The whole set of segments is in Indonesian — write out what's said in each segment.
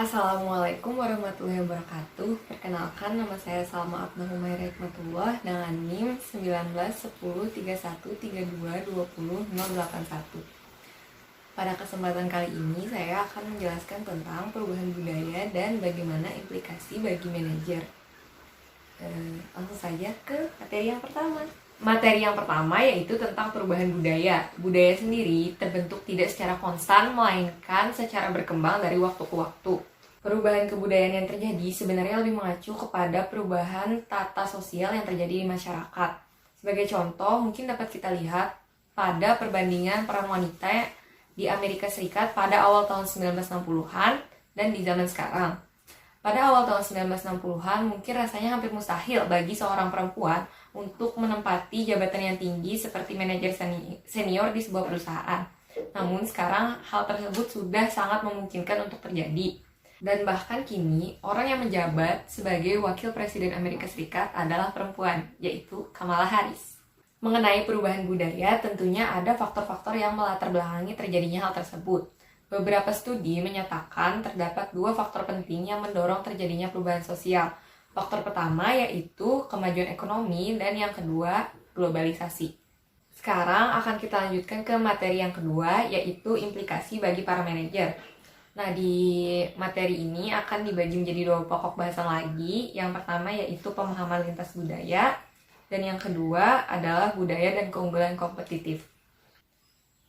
Assalamualaikum warahmatullahi wabarakatuh. Perkenalkan, nama saya Salma Abdul Humaira Hikmatullah dengan NIM 191031322081. Pada kesempatan kali ini saya akan menjelaskan tentang perubahan budaya dan bagaimana implikasi bagi manajer. Langsung saja ke materi yang pertama. Materi yang pertama yaitu tentang perubahan budaya. Budaya sendiri terbentuk tidak secara konstan, melainkan secara berkembang dari waktu ke waktu. Perubahan kebudayaan yang terjadi sebenarnya lebih mengacu kepada perubahan tata sosial yang terjadi di masyarakat. Sebagai contoh, mungkin dapat kita lihat pada perbandingan peran wanita di Amerika Serikat pada awal tahun 1960-an dan di zaman sekarang. Pada awal tahun 1960-an, mungkin rasanya hampir mustahil bagi seorang perempuan untuk menempati jabatan yang tinggi seperti manajer senior di sebuah perusahaan. Namun sekarang hal tersebut sudah sangat memungkinkan untuk terjadi. Dan bahkan kini, orang yang menjabat sebagai wakil presiden Amerika Serikat adalah perempuan, yaitu Kamala Harris. Mengenai perubahan budaya, tentunya ada faktor-faktor yang melatar belakangi terjadinya hal tersebut. Beberapa studi menyatakan terdapat dua faktor penting yang mendorong terjadinya perubahan sosial. Faktor pertama yaitu kemajuan ekonomi dan yang kedua globalisasi. Sekarang akan kita lanjutkan ke materi yang kedua yaitu implikasi bagi para manajer. Nah, di materi ini akan dibagi menjadi dua pokok bahasan lagi. Yang pertama yaitu pemahaman lintas budaya dan yang kedua adalah budaya dan keunggulan kompetitif.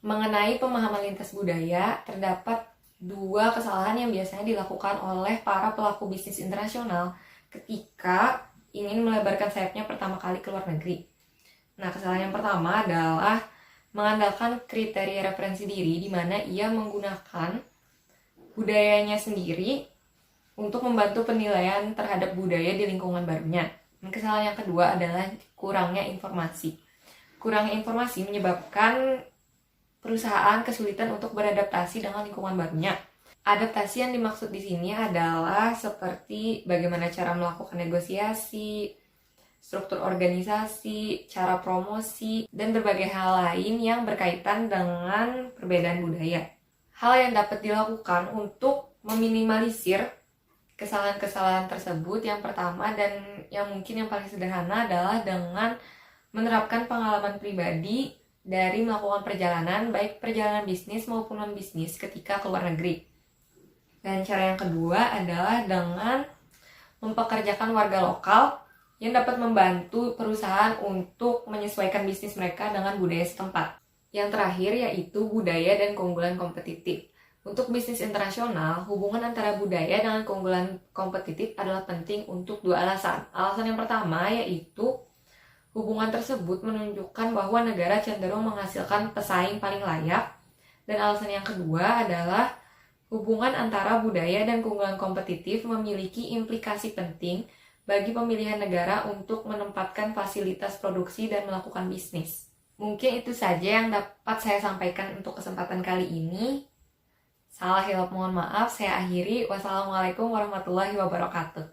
Mengenai pemahaman lintas budaya, terdapat dua kesalahan yang biasanya dilakukan oleh para pelaku bisnis internasional ketika ingin melebarkan sayapnya pertama kali ke luar negeri. Nah, kesalahan yang pertama adalah mengandalkan kriteria referensi diri di mana ia menggunakan budayanya sendiri untuk membantu penilaian terhadap budaya di lingkungan barunya. Dan kesalahan yang kedua adalah kurangnya informasi. Kurangnya informasi menyebabkan perusahaan kesulitan untuk beradaptasi dengan lingkungan barunya. Adaptasi yang dimaksud di sini adalah seperti bagaimana cara melakukan negosiasi, struktur organisasi, cara promosi, dan berbagai hal lain yang berkaitan dengan perbedaan budaya. Hal yang dapat dilakukan untuk meminimalisir kesalahan-kesalahan tersebut yang pertama dan yang mungkin yang paling sederhana adalah dengan menerapkan pengalaman pribadi dari melakukan perjalanan, baik perjalanan bisnis maupun non-bisnis ketika ke luar negeri. Dan cara yang kedua adalah dengan mempekerjakan warga lokal yang dapat membantu perusahaan untuk menyesuaikan bisnis mereka dengan budaya setempat. Yang terakhir yaitu budaya dan keunggulan kompetitif. Untuk bisnis internasional, hubungan antara budaya dengan keunggulan kompetitif adalah penting untuk dua alasan. Alasan yang pertama yaitu hubungan tersebut menunjukkan bahwa negara cenderung menghasilkan pesaing paling layak. Dan alasan yang kedua adalah hubungan antara budaya dan keunggulan kompetitif memiliki implikasi penting bagi pemilihan negara untuk menempatkan fasilitas produksi dan melakukan bisnis. Mungkin itu saja yang dapat saya sampaikan untuk kesempatan kali ini. Salah hilap mohon maaf, saya akhiri. Wassalamualaikum warahmatullahi wabarakatuh.